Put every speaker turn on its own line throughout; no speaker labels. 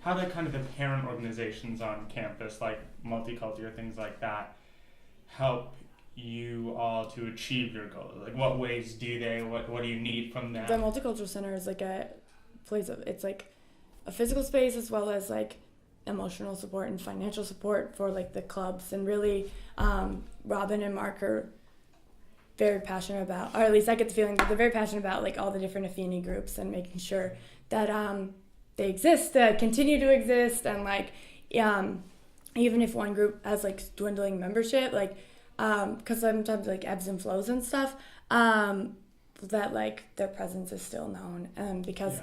how the kind of the parent organizations on campus, like Multicultural, things like that, help you all to achieve your goals? Like, what ways do they? What do you need from them?
The Multicultural Center is like a place of, it's like a physical space as well as like emotional support and financial support for like the clubs. And really, Robin and Mark are very passionate about, or at least I get the feeling that they're very passionate about like all the different affinity groups and making sure that they exist, continue to exist, and like even if one group has like dwindling membership, like because sometimes like ebbs and flows and stuff, that like their presence is still known, and because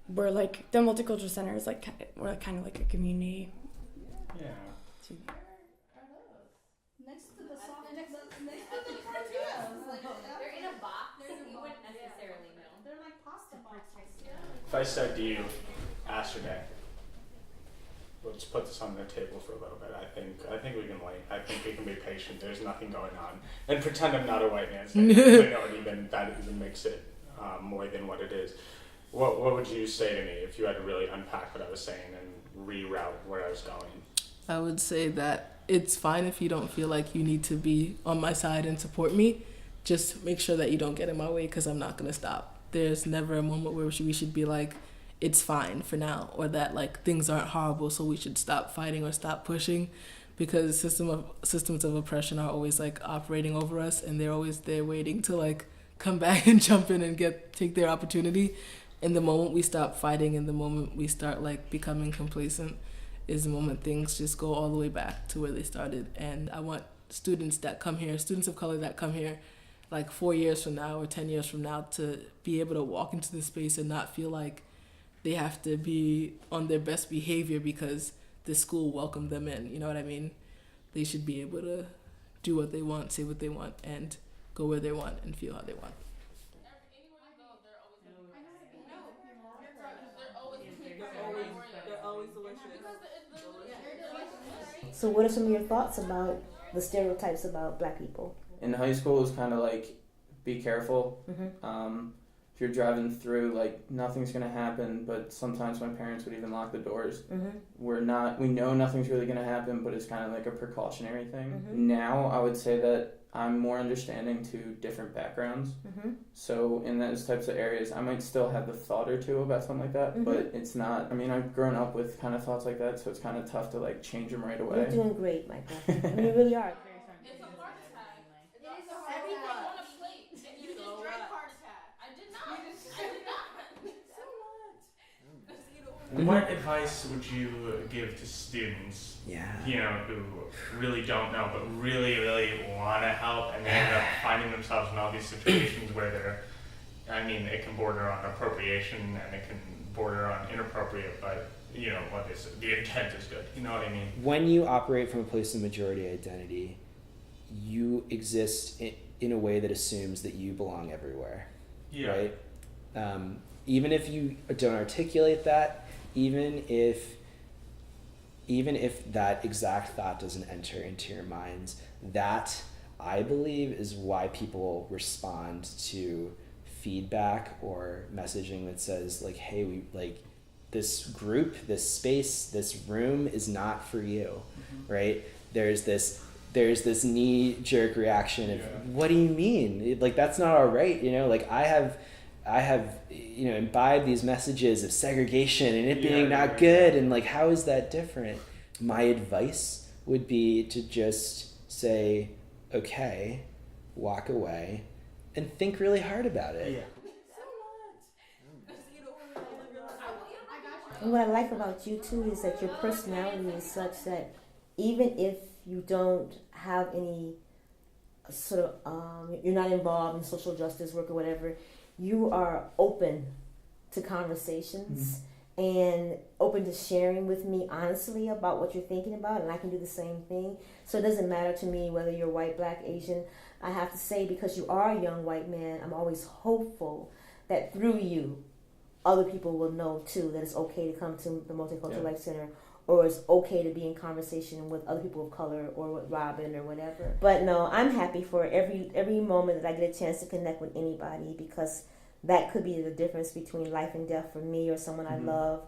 we're like the Multicultural Center is like we're kind of like a community.
Yeah.
Next to the soft, next to the tortillas. Like, they're in a box. You wouldn't necessarily know. They're like pasta boxes.
If I said to you, yesterday, let's put this on the table for a little bit. I think we can wait. I think we can be patient. There's nothing going on, and pretend I'm not a white man. Saying I know that even makes it more than what it is. What would you say to me if you had to really unpack what I was saying and reroute where I was going?
I would say that it's fine if you don't feel like you need to be on my side and support me. Just make sure that you don't get in my way, because I'm not going to stop. There's never a moment where we should be like, it's fine for now, or that like things aren't horrible, so we should stop fighting or stop pushing, because systems of oppression are always like operating over us, and they're always there waiting to like come back and jump in and take their opportunity. And the moment we stop fighting and the moment we start like becoming complacent is the moment things just go all the way back to where they started. And I want students that come here, students of color that come here like 4 years from now or 10 years from now, to be able to walk into the space and not feel like they have to be on their best behavior because the school welcomed them in. You know what I mean? They should be able to do what they want, say what they want, and go where they want and feel how they want.
So what are some of your thoughts about the stereotypes about Black people?
In high school, it was kind of like, be careful.
Mm-hmm.
If you're driving through, like, nothing's going to happen, but sometimes my parents would even lock the doors.
Mm-hmm.
We know nothing's really going to happen, but it's kind of like a precautionary thing.
Mm-hmm.
Now, I would say that I'm more understanding to different backgrounds.
Mm-hmm.
So in those types of areas, I might still have the thought or two about something like that,
Mm-hmm.
but it's not, I mean, I've grown up with kind of thoughts like that, so it's kind of tough to like change them right away.
You're doing great, Michael. I mean, you really are.
It's a heart attack. It is a heart attack. Everything on a plate. And you just drank heart attack. I did not. I did not. So what?
What advice would you give to students, who really don't know but really, really want to help, and they end up finding themselves in all these situations where it can border on appropriation and it can border on inappropriate, but what is the intent is good. You know what I mean?
When you operate from a place of majority identity, you exist in a way that assumes that you belong everywhere.
Yeah.
Right? Even if you don't articulate that, even if that exact thought doesn't enter into your minds, that, I believe, is why people respond to feedback or messaging that says like, hey, we like this group, this space, this room is not for you. Mm-hmm. Right? There's this knee-jerk reaction of, what do you mean? Like, that's not all right, like I have imbibed these messages of segregation and it being not good, and like, how is that different? My advice would be to just say, okay, walk away, and think really hard about it.
And what I like about you too is that your personality is such that even if you don't have any sort of, you're not involved in social justice work or whatever, you are open to conversations and open to sharing with me honestly about what you're thinking about, and I can do the same thing. So it doesn't matter to me whether you're white, Black, Asian. I have to say, because you are a young white man, I'm always hopeful that through you, other people will know too that it's okay to come to the Multicultural Center, or it's okay to be in conversation with other people of color or with Robin or whatever. But no, I'm happy for every moment that I get a chance to connect with anybody, because that could be the difference between life and death for me or someone I love.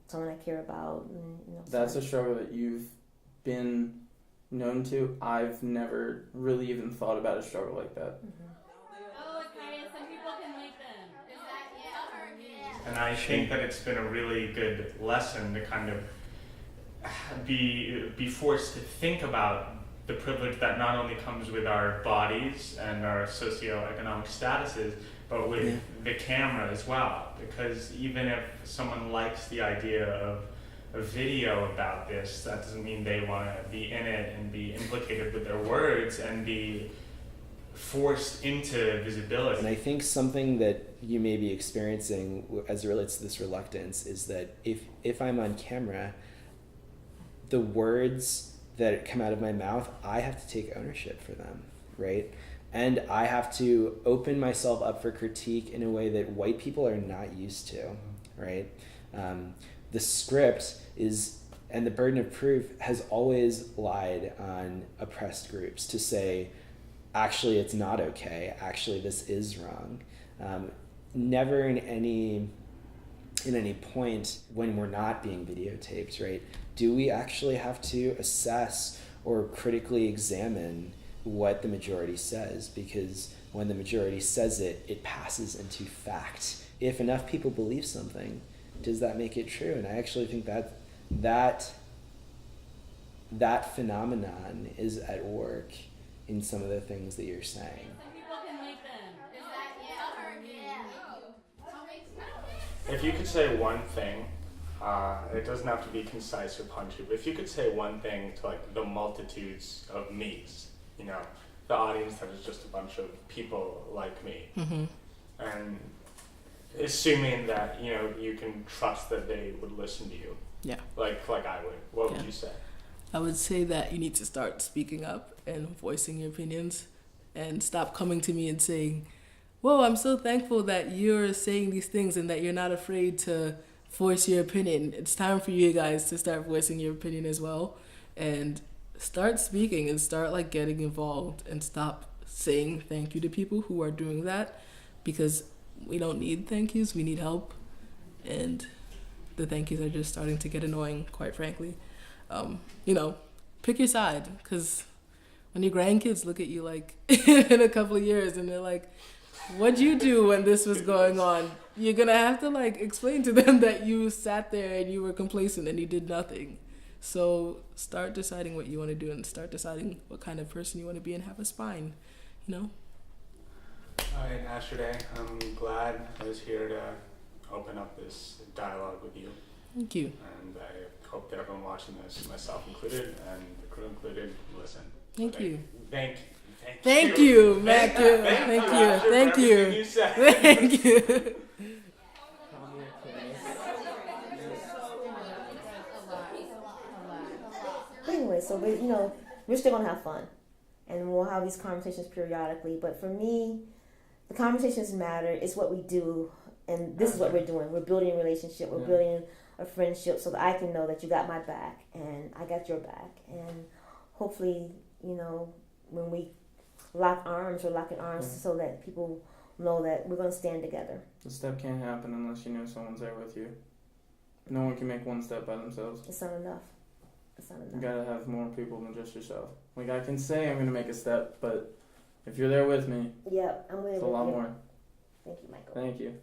someone I care about. And, you know,
That's
so-
a struggle that you've been known to. I've never really even thought about a struggle like that.
Oh, okay. Some people can like them. Is that yeah?
And I think that it's been a really good lesson to kind of be forced to think about the privilege that not only comes with our bodies and our socioeconomic statuses, but with the camera as well. Because even if someone likes the idea of a video about this, that doesn't mean they want to be in it and be implicated with their words and be forced into visibility.
And I think something that you may be experiencing as it relates to this reluctance is that if I'm on camera, the words that come out of my mouth, I have to take ownership for them, right? And I have to open myself up for critique in a way that white people are not used to, right? The script is, and the burden of proof has always lied on oppressed groups to say, actually, it's not okay. Actually, this is wrong. Never in any point when we're not being videotaped, right? Do we actually have to assess or critically examine what the majority says? Because when the majority says it, it passes into fact. If enough people believe something, does that make it true? And I actually think that phenomenon is at work in some of the things that you're saying.
Some people can like them. Is that yeah?
If you could say one thing, it doesn't have to be concise or punchy, but if you could say one thing to like the multitudes of me's, you know, the audience that is just a bunch of people like me, and assuming that, you know, you can trust that they would listen to you, like I would, what would you say?
I would say that you need to start speaking up and voicing your opinions and stop coming to me and saying, whoa, I'm so thankful that you're saying these things and that you're not afraid to voice your opinion. It's time for you guys to start voicing your opinion as well and start speaking and start like getting involved and stop saying thank you to people who are doing that, because we don't need thank yous, we need help. And the thank yous are just starting to get annoying, quite frankly. You know, pick your side, because when your grandkids look at you like in a couple of years and they're like, what'd you do when this was going on? You're gonna have to like explain to them that you sat there and you were complacent and you did nothing. So start deciding what you want to do and start deciding what kind of person you want to be and have a spine, you know?
All right, Asher, I'm glad I was here to open up this dialogue with you.
Thank you.
And I hope that everyone watching this, myself included and the crew included, listen.
Thank you.
Thank you,
Matthew. Thank you. Thank you.
Anyway, so we're still gonna have fun, and we'll have these conversations periodically. But for me, the conversations matter. It's what we do, and this is what we're doing. We're building a relationship. We're building a friendship, so that I can know that you got my back and I got your back, and hopefully, when we lock arms, we're locking arms so that people know that we're gonna stand together.
The step can't happen unless you know someone's there with you. No one can make one step by themselves.
It's not enough.
You gotta have more people than just yourself. Like, I can say I'm gonna make a step, but if you're there with me,
I'm with you.
it's a lot more.
Thank you, Michael.
Thank you.